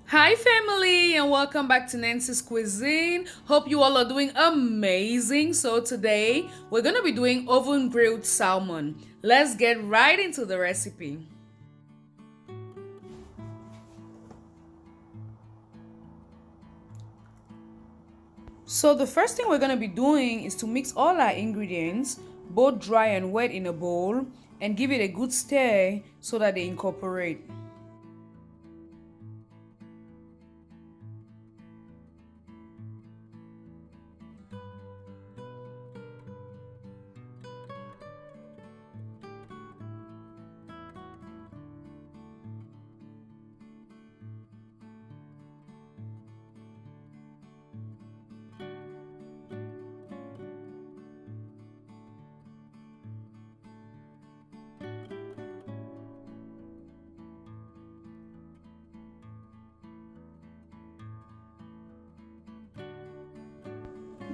Hi, family, and welcome back to Nancy's Cuisine. Hope you all are doing amazing. So, today we're going to be doing oven grilled salmon. Let's get right into the recipe. So, the first thing we're going to be doing is to mix all our ingredients, both dry and wet, in a bowl and give it a good stir so that they incorporate.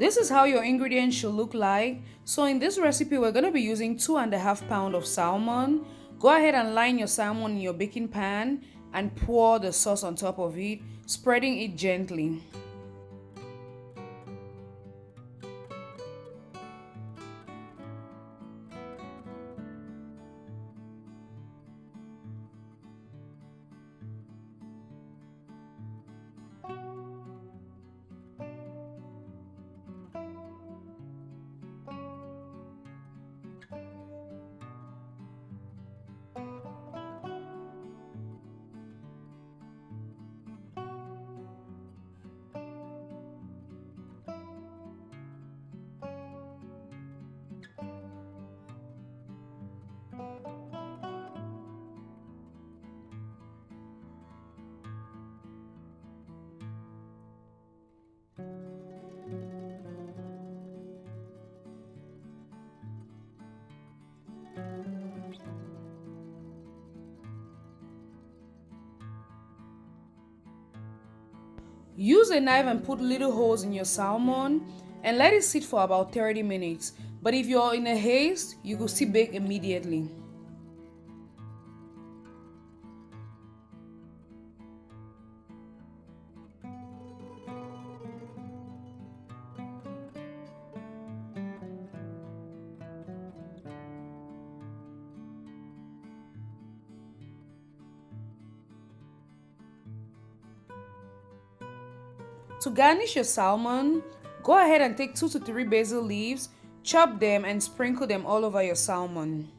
This is how your ingredients should look like. So in this recipe, we're going to be using 2.5 pounds of salmon. Go ahead and line your salmon in your baking pan and pour the sauce on top of it, spreading it gently. Use a knife and put little holes in your salmon and let it sit for about 30 minutes. But if you're in a haste, you could still bake immediately. To garnish your salmon, go ahead and take 2 to 3 basil leaves, chop them and sprinkle them all over your salmon.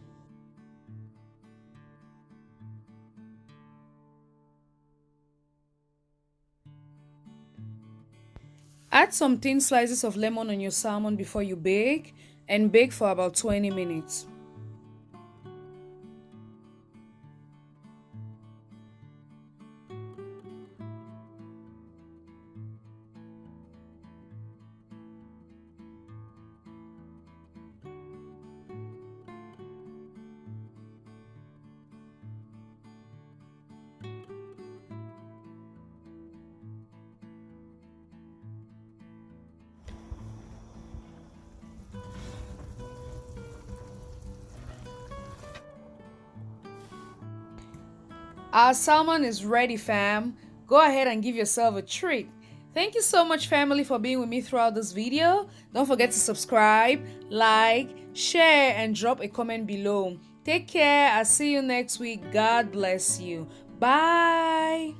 Add some thin slices of lemon on your salmon before you bake and bake for about 20 minutes. Our salmon is ready, fam. Go ahead and give yourself a treat. Thank you so much, family, for being with me throughout this video. Don't forget to subscribe, like, share, and drop a comment below. Take care. I'll see you next week. God bless you. Bye.